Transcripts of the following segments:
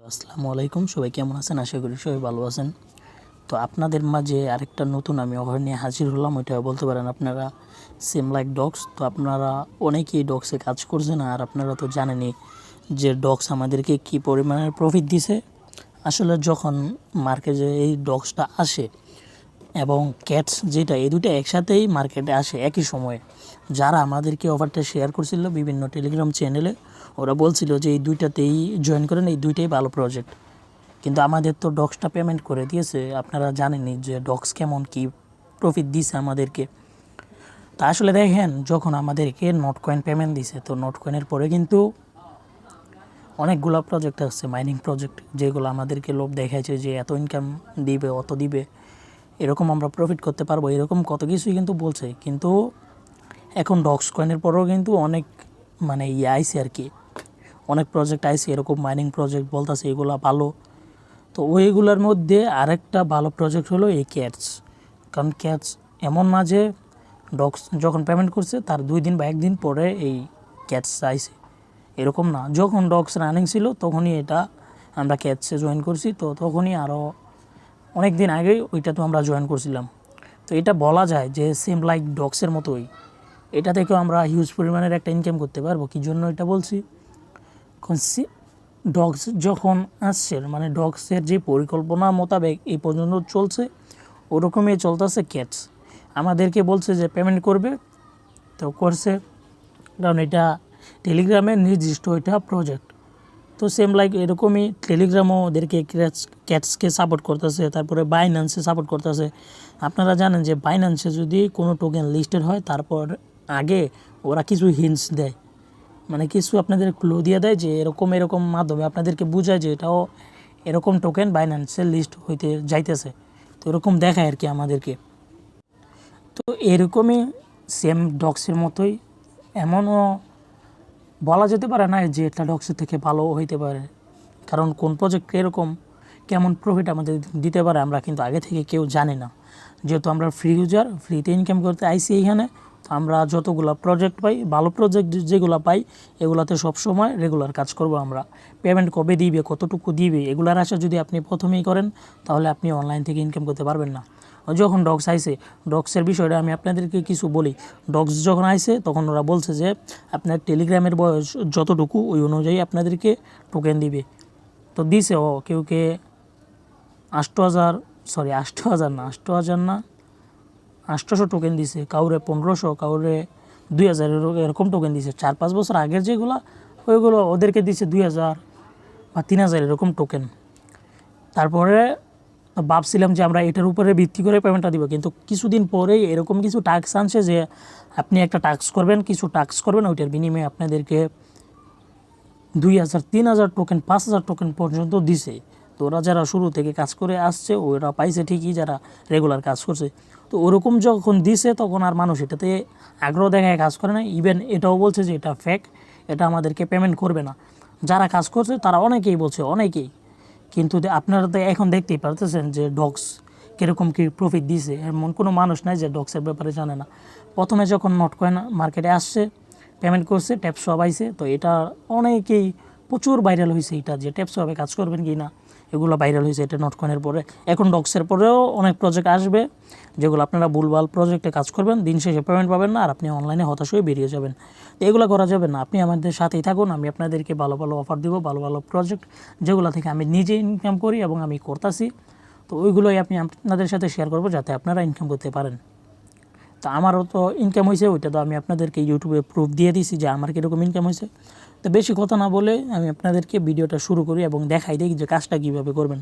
আসসালামু আলাইকুম, সবাই কেমন আছেন? আশা করি সবাই ভালো আছেন। তো আপনাদের মাঝে আরেকটা নতুন আমি অফার নিয়ে হাজির হলাম। ওইটা বলতে পারেন আপনারা সেম লাইক ডগস। তো আপনারা অনেকেই ডগসে কাজ করছেন, আর আপনারা তো জানেনই যে ডগস আমাদেরকে কী পরিমাণের প্রফিট দিছে। আসলে যখন মার্কেটে এই ডগসটা আসে এবং ক্যাটস যেটা, এই দুটো একসাথেই মার্কেটে আসে একই সময়ে। যারা আমাদেরকে অফারটা শেয়ার করছিল বিভিন্ন টেলিগ্রাম চ্যানেলে, ওরা বলছিল যে এই দুইটাতেই জয়েন করেন, এই দুইটাই ভালো প্রজেক্ট। কিন্তু আমাদের তো ডক্সটা পেমেন্ট করে দিয়েছে। আপনারা জানেনই যে ডক্স কেমন কি প্রফিট দিছে আমাদেরকে। তা আসলে দেখেন, যখন আমাদেরকে নোট কয়েন পেমেন্ট দিছে, তো নোট কয়েনের পরে কিন্তু অনেকগুলো প্রজেক্ট আসছে, মাইনিং প্রজেক্ট, যেগুলো আমাদেরকে লোভ দেখাইছে যে এত ইনকাম দিবে, অত দিবে, এরকম আমরা প্রফিট করতে পারবো, এরকম কত কিছুই কিন্তু বলছে। কিন্তু এখন ডক্স কয়েনের পরেও কিন্তু অনেক আইসি আর কি, অনেক প্রজেক্ট আইসি এরকম মাইনিং প্রজেক্ট বলতেছে এগুলো ভালো। তো ওইগুলোর মধ্যে আরেকটা ভালো প্রজেক্ট হলো এই ক্যাটস। কারণ ক্যাটস এমন না যে ডক্স যখন পেমেন্ট করছে তার 2 দিন বা 1 দিন পরে এই ক্যাটস আইসে, এরকম না। যখন ডক্স রানিং ছিল তখনই এটা আমরা ক্যাটসে জয়েন করছি। তো তখনই আরও অনেক দিন আগেই ওইটা তো আমরা জয়েন করছিলাম। তো এটা বলা যায় যে সেম লাইক ডগসের মতোই, এটা থেকেও আমরা হিউজ পরিমাণের একটা ইনকাম করতে পারবো। কী জন্য এটা বলছি, ডগস যখন আসছে, ডগসের যে পরিকল্পনা মোতাবেক এই পর্যন্ত চলছে, ওরকমই চলতেছে ক্যাটস। আমাদেরকে বলছে যে পেমেন্ট করবে, তো করছে, কারণ এটা টেলিগ্রামের নির্দিষ্ট এটা প্রজেক্ট। তো সেম লাইক এরকমই টেলিগ্রামও ওদেরকে ক্যাটসকে সাপোর্ট করতেছে, তারপরে বাইন্যান্সে সাপোর্ট করতেছে। আপনারা জানেন যে বাইন্যান্সে যদি কোনো টোকেন লিস্টেড হয়, তারপর আগে ওরা কিছু হিন্টস দেয়, কিছু আপনাদের ক্লু দিয়ে দেয় যে এরকম এরকম মাধ্যমে আপনাদেরকে বোঝায় যে এটাও এরকম টোকেন বাইন্যান্সের লিস্ট হইতে যাইতেছে। তো এরকম দেখায় আর কি আমাদেরকে। তো এরকমই সেম ডক্সের মতোই, এমনও বলা যেতে পারে না যে এটা ডক্সের থেকে ভালো হইতে পারে, কারণ কোন প্রজেক্ট এরকম কেমন প্রফিট আমাদের দিতে পারে আমরা কিন্তু আগে থেকে কেউ জানি না। যেহেতু আমরা ফ্রি ইউজার, ফ্রিতে ইনকাম করতে আইসি এইখানে, তো আমরা যতগুলো প্রজেক্ট পাই, ভালো প্রজেক্ট যেগুলো পাই, এগুলাতে সবসময় রেগুলার কাজ করব আমরা। পেমেন্ট কবে দিবে, কতটুকু দিবে, এগুলার আশা যদি আপনি প্রথমেই করেন, তাহলে আপনি অনলাইন থেকে ইনকাম করতে পারবেন না। যখন ডগস আইসে, ডগসের বিষয়টা আমি আপনাদেরকে কিছু বলি। ডগস যখন আইসে তখন ওরা বলছে যে আপনার টেলিগ্রামের বয়স যতটুকু, ওই অনুযায়ী আপনাদেরকে টোকেন দিবে। তো দিছে কেউকে 8,000 না 800 টোকেন দিছে, কাউরে 1500, কাউরে 2000, এরকম টোকেন দিছে। 4-5 বছর আগের যেগুলো, ওইগুলো ওদেরকে দিছে 2000 বা 3000 এরকম টোকেন। তারপরে ভাবছিলাম যে আমরা এটার উপরে ভিত্তি করে পেমেন্টটা দিব, কিন্তু কিছুদিন পরেই এরকম কিছু টাস্ক আনছে যে আপনি একটা টাস্ক করবেন, কিছু টাস্ক করবেন, ওইটার বিনিময়ে আপনাদেরকে 2000, 3000 টোকেন, 5000 টোকেন পর্যন্ত দিছে। তো ওরা যারা শুরু থেকে কাজ করে আসছে ওরা পাইছে ঠিকই, যারা রেগুলার কাজ করছে। তো ওরকম যখন দিছে তখন আর মানুষ এটাতে আগ্রহ দেখায় কাজ করে না। ইভেন এটাও বলছে যে এটা ফেক, এটা আমাদেরকে পেমেন্ট করবে না। যারা কাজ করছে তারা অনেকেই বলছে, অনেকেই। কিন্তু আপনারা তো এখন দেখতেই পারতেছেন যে ডগস কীরকম কী প্রফিট দিছে। এমন কোনো মানুষ নাই যে ডগসের ব্যাপারে জানে না। প্রথমে যখন নোট কয়েন মার্কেটে আসছে, পেমেন্ট করছে, ট্যাপ সোয়াপ আইছে, তো এটা অনেকেই প্রচুর ভাইরাল হয়েছে, এটা যে ট্যাপ সোয়াপে কাজ করবেন কি না, এগুলো ভাইরাল হয়েছে এটা নোট কয়েনের পরে। এখন ডগসের পরেও অনেক প্রজেক্ট আসবে যেগুলো আপনারা ভুলভাল প্রজেক্টে কাজ করবেন, দিন শেষে পেমেন্ট পাবেন না, আর আপনি অনলাইনে হতাশ হয়ে বেরিয়ে যাবেন। তো এগুলো করা যাবে না। আপনি আমাদের সাথেই থাকুন, আমি আপনাদেরকে ভালো ভালো অফার দিব, ভালো ভালো প্রজেক্ট যেগুলো থেকে আমি নিজে ইনকাম করি এবং আমি করতেছি। তো ওইগুলোই আমি আপনাদের সাথে শেয়ার করব যাতে আপনারা ইনকাম করতে পারেন। তো আমারও তো ইনকাম হয়েছে, ওইটা তো আমি আপনাদেরকে ইউটিউবে প্রুফ দিয়ে দিয়েছি যে আমার কীরকম ইনকাম হয়েছে। তো বেশি কথা না বলে আমি আপনাদেরকে ভিডিওটা শুরু করি এবং দেখাই দিই যে কাজটা কীভাবে করবেন।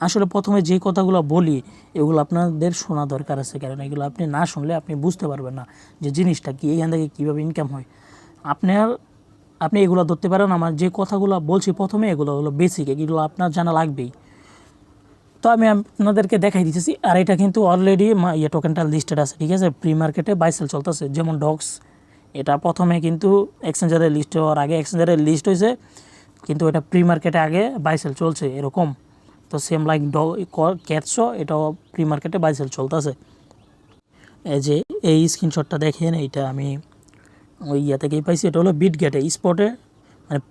আসলে প্রথমে যে কথাগুলো বলি এগুলো আপনাদের শোনা দরকার আছে, কারণ এগুলো আপনি না শুনলে আপনি বুঝতে পারবেন না যে জিনিসটা কী, এখান থেকে কীভাবে ইনকাম হয়। আপনি এগুলো ধরতে পারেন। আমার যে কথাগুলো বলছি প্রথমে, এগুলো হলো বেসিক, এগুলো আপনার জানা লাগবেই। তো আমি আপনাদেরকে দেখাই দিতেছি। আর এটা কিন্তু অলরেডি টোকেনটা লিস্টেড আছে, ঠিক আছে, প্রি মার্কেটে বাইসেল চলতেছে। যেমন ডগস, এটা প্রথমে কিন্তু এক্সচেঞ্জারের লিস্ট হওয়ার আগে এক্সচেঞ্জারের লিস্ট হয়েছে, কিন্তু এটা প্রি মার্কেটে আগে বাইসেল চলছে এরকম। তো সেম লাইক ক্যাটসও এটাও প্রি মার্কেটে বাইসেল চলতেছে। এই যে এই স্ক্রিনশটটা দেখেন, এইটা আমি ওই থেকেই পাইছি। এটা হলো বিটগেটে স্পটে,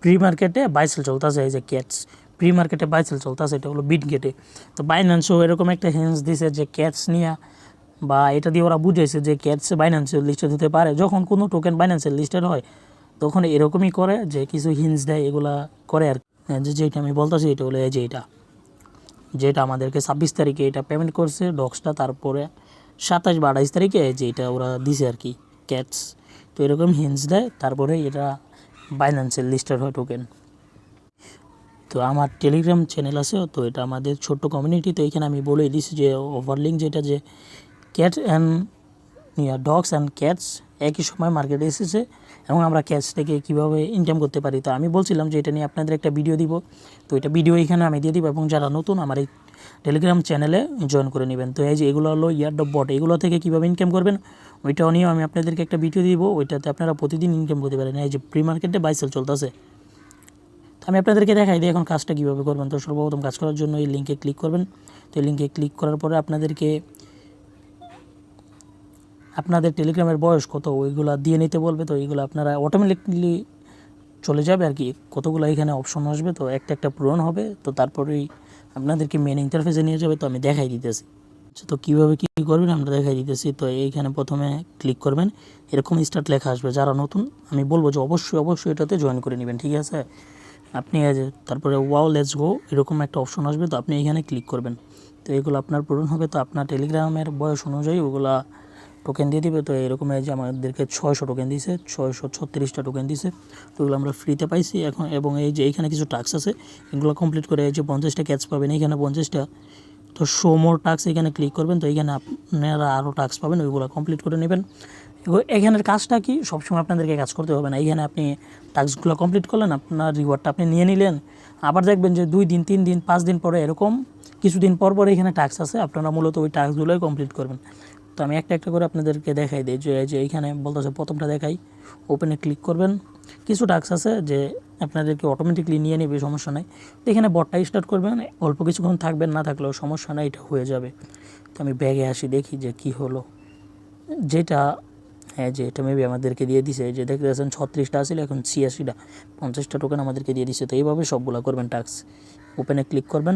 প্রি মার্কেটে বাইসেল চলতেছে। এই যে ক্যাটস প্রি মার্কেটে বাই সেল চলতেছে, এটা হলো বিটগেটে। তো বাইন্যান্সও এরকম একটা হিন্টস দিছে যে ক্যাটস নিয়ে, বা এটা দিয়ে ওরা বুঝাইছে যে ক্যাটস বাইন্যান্সের লিস্টেড হতে পারে। যখন কোনো টোকেন বাইন্যান্সের লিস্টেড হয় তখন এরকমই করে যে কিছু হিন্টস দেয়, এগুলা করে আর যেটা আমি বলতেছি এটা হলো এই যে যেটা আমাদেরকে 26 তারিখে এটা পেমেন্ট করছে ডক্সটা, তারপরে 27 বা 28 তারিখে যেটা ওরা দিছে আর কি ক্যাটস। তো এরকম হিন্টস দেয়, তারপরে এটা বাইন্যান্সের লিস্টেড হয় টোকেন। তো আমার টেলিগ্রাম চ্যানেল আছে, তো এটা আমাদের ছোট্ট কমিউনিটি। তো এখানে আমি বলে দিছি যে ওভারলিঙ্ক যেটা, যে cat and dogs and cats একই সময় মার্কেটে এসেছে এবং আমরা ক্যাটস থেকে কীভাবে ইনকাম করতে পারি। তো আমি বলছিলাম যে এটা নিয়ে আপনাদের একটা ভিডিও দিব, তো এটা ভিডিও এখানে আমি দিয়ে দিব, এবং যারা নতুন আমার এই টেলিগ্রাম চ্যানেলে জয়েন করে নেবেন। তো এই যে এগুলো হলো ইয়ারড্রপ বট, এগুলো থেকে কীভাবে ইনকাম করবেন ওইটাও নিয়েও আমি আপনাদেরকে একটা ভিডিও দিব, ওইটাতে আপনারা প্রতিদিন ইনকাম করতে পারেন। এই যে প্রি মার্কেটে বাই সেল চলতেছে, আমি আপনাদেরকে দেখাই দিই এখন কাজটা কীভাবে করবেন। তো সর্বপ্রথম কাজ করার জন্য এই লিঙ্কে ক্লিক করবেন। তো এই লিঙ্কে ক্লিক করার পরে আপনাদেরকে আপনাদের টেলিগ্রামের বয়স কত ওইগুলো দিয়ে নিতে বলবে। তো এইগুলো আপনারা অটোমেটিকলি চলে যাবে আর কি, কতগুলো এখানে অপশন আসবে, তো একটা একটা পূরণ হবে। তো তারপরেই আপনাদেরকে মেন ইন্টারফেসে নিয়ে যাবে। তো আমি দেখাই দিতেছি, তো কীভাবে কী করবেন আমরা দেখাই দিতেছি। তো এইখানে প্রথমে ক্লিক করবেন, এরকম স্টার্ট লেখা আসবে। যারা নতুন আমি বলবো যে অবশ্যই এটাতে জয়েন করে নেবেন, ঠিক আছে। আপনি তারপরে ওয়াও লেটস গো এরকম একটা অপশন আসবে, তো আপনি এখানে ক্লিক করবেন। তো এগুলো আপনার পূরণ হবে। তো আপনার টেলিগ্রামের বয়স অনুযায়ী ওগুলা টোকেন দিয়ে দিবে। তো এরকম যে আমাদেরকে 600 টোকেন দিয়েছে, 636টা টোকেন দিয়েছে, তো এগুলো আমরা ফ্রিতে পাইছি এখন। এবং এই যে এইখানে কিছু টাস্ক আছে, এগুলো কমপ্লিট করে এই যে 50টা ক্যাচ পাবেন, এইখানে 50টা। তো শো মোর টাস্ক এখানে ক্লিক করবেন, তো এইখানে আপনারা আরও টাস্ক পাবেন, ওইগুলো কমপ্লিট করে নেবেন। এখানের কাজটা কি, সবসময় আপনাদেরকে কাজ করতে হবে না। এইখানে আপনি টাস্কগুলো কমপ্লিট করলেন, আপনার রিওয়ার্ডটা আপনি নিয়ে নিলেন, আবার দেখবেন যে 2 দিন 3 দিন 5 দিন পরে এরকম কিছুদিন পর এখানে টাস্ক আছে, আপনারা মূলত ওই টাস্কগুলোই কমপ্লিট করবেন। তো আমি একটা একটা করে আপনাদেরকে দেখাই দিই। যে এইখানে বলতেছে প্রথমটা দেখাই, ওপেনে ক্লিক করবেন। কিছু টাস্ক আছে যে আপনাদেরকে অটোমেটিকলি নিয়ে নেবে, সমস্যা নাই। তো এখানে বটটা স্টার্ট করবেন, অল্প কিছুক্ষণ থাকবেন, না থাকলেও সমস্যা নাই, এটা হয়ে যাবে। তো আমি ব্যাগে আসি, দেখি যে কি হলো। যেটা যে এটা মেবি আমাদেরকে দিয়ে দিছে, যে দেখতে পাচ্ছেন 36টা আসলে এখন 86টা, 50টা টোকেন আমাদেরকে দিয়ে দিছে। তো এইভাবে সবগুলো করবেন টাস্ক। ওপেনে ক্লিক করবেন,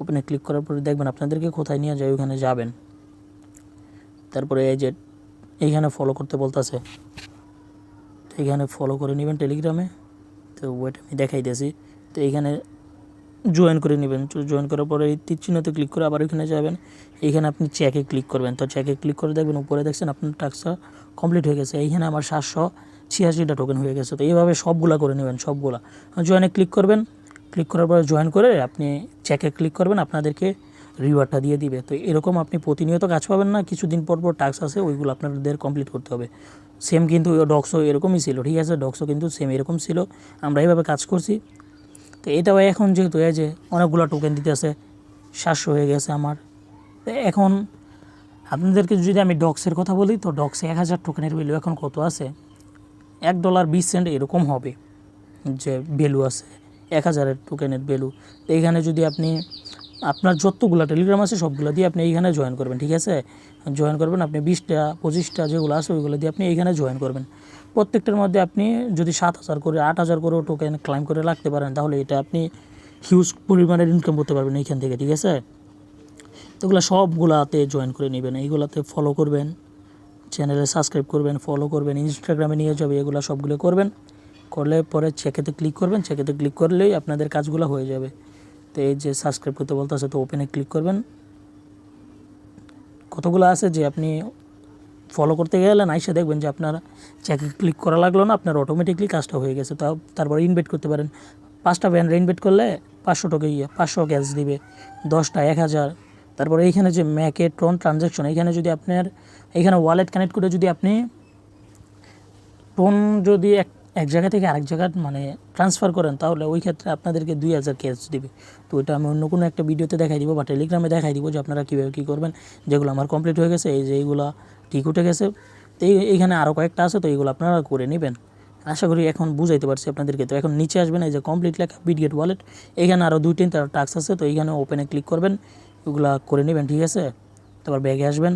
ওপেনে ক্লিক করার পরে দেখবেন আপনাদেরকে কোথায় নিয়ে যায়, ওখানে যাবেন। তারপরে এই যে এইখানে ফলো করতে বলতেছে, তো এইখানে ফলো করে নেবেন টেলিগ্রামে। তো ওয়েট আমি দেখাই দিয়েছি। তো এইখানে জয়েন করে নেবেন। জয়েন করার পরে এই তীর চিহ্নতে ক্লিক করে আবার ওইখানে যাবেন, এইখানে আপনি চেকে ক্লিক করবেন। তো চেকে ক্লিক করে দেখবেন উপরে দেখছেন আপনার টাস্কটা কমপ্লিট হয়ে গেছে। এইখানে আমার 786টা টোকেন হয়ে গেছে। তো এইভাবে সবগুলা করে নেবেন, সবগুলা। জয়েনে ক্লিক করবেন, ক্লিক করার পরে জয়েন করে আপনি চেকে ক্লিক করবেন, আপনাদেরকে রিওয়ার্ডটা দিয়ে দিবে। তো এরকম আপনি প্রতিনিয়ত কাজ পাবেন না, কিছুদিন পর টাস্ক আছে, ওইগুলো আপনাদের কমপ্লিট করতে হবে। সেম কিন্তু ডক্সও এরকমই ছিল, ঠিক আছে, ডক্সও কিন্তু সেম এরকম ছিল, আমরা এইভাবে কাজ করছি। তো এটাও এখন যেহেতু এই যে অনেকগুলো টোকেন দিতেছে, 700 হয়ে গেছে আমার। তো এখন আপনাদেরকে যদি আমি ডক্সের কথা বলি, তো ডক্সে 1000 টোকেনের ভ্যালু এখন কত আছে, $1.20 এরকম হবে যে ভ্যালু আছে 1000-এর টোকেনের ভ্যালু। তো এইখানে যদি আপনি আপনার যতগুলো টেলিগ্রাম আছে সবগুলো দিয়ে আপনি এইখানে জয়েন করবেন, ঠিক আছে। জয়েন করবেন আপনি 20টা 25টা যেগুলো আছে ওইগুলো দিয়ে আপনি এইখানে জয়েন করবেন। প্রত্যেকটার মধ্যে আপনি যদি 7000 করে 8000 করেও টোকেন ক্লাইম করে রাখতে পারেন, তাহলে এটা আপনি হিউজ পরিমাণের ইনকাম করতে পারবেন এইখান থেকে, ঠিক আছে। তো এগুলো সবগুলাতে জয়েন করে নেবেন, এইগুলাতে ফলো করবেন, চ্যানেলে সাবস্ক্রাইব করবেন, ফলো করবেন, ইনস্টাগ্রামে নিয়ে যাবে, এগুলো সবগুলো করবেন। করলে পরে চেকেতে ক্লিক করবেন, চেকেতে ক্লিক করলেই আপনাদের কাজগুলো হয়ে যাবে। তো এই যে সাবস্ক্রাইব করতে বলতেছে, তো ওপেনে ক্লিক করবেন। কতগুলো আছে যে আপনি ফলো করতে গেলেন, আইসা দেখবেন যে আপনার চেকে ক্লিক করা লাগলো না, আপনার অটোমেটিকলি কাজটা হয়ে গেছে। তারপর ইনভাইট করতে পারেন, 5টা ব্যান্ড ইনভাইট করলে 500 টাকা 500 ক্যাশ দিবে, 10টা 1000। তারপরে এইখানে যে ম্যাকে ট্রন ট্রানজ্যাকশন, এইখানে যদি আপনার এইখানে ওয়ালেট কানেক্ট করে যদি আপনি টোন যদি এক জায়গা থেকে আরেক জায়গায় মানে ট্রান্সফার করেন, তাহলে ওই ক্ষেত্রে আপনাদেরকে 2000 ক্যাশ দিবে। তো ওইটা আমি অন্য কোনো একটা ভিডিওতে দেখাই দিব বা টেলিগ্রামে দেখাই দিব যে আপনারা কীভাবে কী করবেন। যেগুলো আমার কমপ্লিট হয়ে গেছে, এই যে এইগুলো ঠিক উঠে গেছে, তো এইখানে আরও কয়েকটা আছে, তো এইগুলো আপনারা করে নেবেন। আশা করি এখন বুঝাইতে পারছি আপনাদেরকে। তো এখন নিচে আসবেন, এই যে কমপ্লিট লেখা বিটগেট ওয়ালেট, এইখানে আরও 2-3টা টাস্ক আছে, তো এইখানে ওপেনে ক্লিক করবেন, ওগুলো করে নেবেন, ঠিক আছে। তারপর ব্যাগে আসবেন,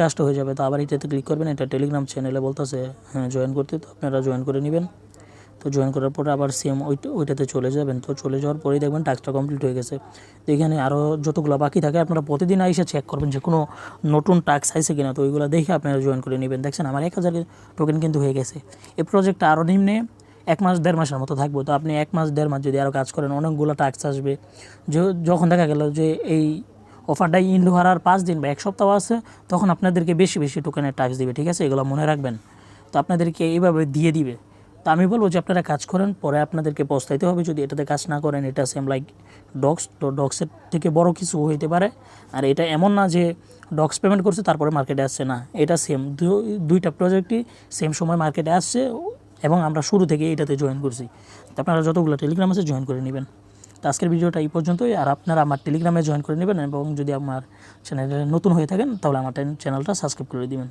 কাজটা হয়ে যাবে। তো আবার এটাতে ক্লিক করবেন, এটা টেলিগ্রাম চ্যানেলে বলতেছে হ্যাঁ জয়েন করতে, তো আপনারা জয়েন করে নেবেন। তো জয়েন করার পরে আবার সেম ওইটাতে চলে যাবেন। তো চলে যাওয়ার পরেই দেখবেন টাস্কটা কমপ্লিট হয়ে গেছে। তো এখানে আরও যতগুলো বাকি থাকে আপনারা প্রতিদিন এসে চেক করবেন যে কোনো নতুন টাস্ক আইছে কিনা। তো ওইগুলো দেখে আপনারা জয়েন করে নেবেন। দেখছেন আমার 1000 টোকেন কিন্তু হয়ে গেছে। এই প্রজেক্টটা আরও নিম্নে 1 মাস 1.5 মাসের মতো থাকবে। তো আপনি 1 মাস 1.5 মাস যদি আরও কাজ করেন অনেকগুলো টাস্ক আসবে। যখন দেখা গেল যে এই অফারটা ইন্ড হওয়ার আর 5 দিন বা 1 সপ্তাহ আছে, তখন আপনাদেরকে বেশি বেশি টোকেনের টাস্ক দিবে, ঠিক আছে? এগুলো মনে রাখবেন। তো আপনাদেরকে এইভাবে দিয়ে দিবে। তো আমি বলবো যে আপনারা কাজ করেন, পরে আপনাদেরকে পস্তাইতে হবে যদি এটাতে কাজ না করেন। এটা সেম লাইক ডক্স, তো ডক্সের থেকে বড় কিছু হইতে পারে। আর এটা এমন না যে ডক্স পেমেন্ট করছে তারপরে মার্কেটে আসছে, না, এটা সেম দুইটা প্রজেক্টই সেম সময় মার্কেটে আসছে এবং আমরা শুরু থেকে এটাতে জয়েন করছি। তো আপনারা যতগুলো টেলিগ্রাম আছে জয়েন করে নেবেন। তো আজকের ভিডিওটা এই পর্যন্তই। আর আপনারা আমার টেলিগ্রামে জয়েন করে নেবেন এবং যদি আমার চ্যানেলে নতুন হয়ে থাকেন তাহলে আমার চ্যানেলটা সাবস্ক্রাইব করে দিবেন।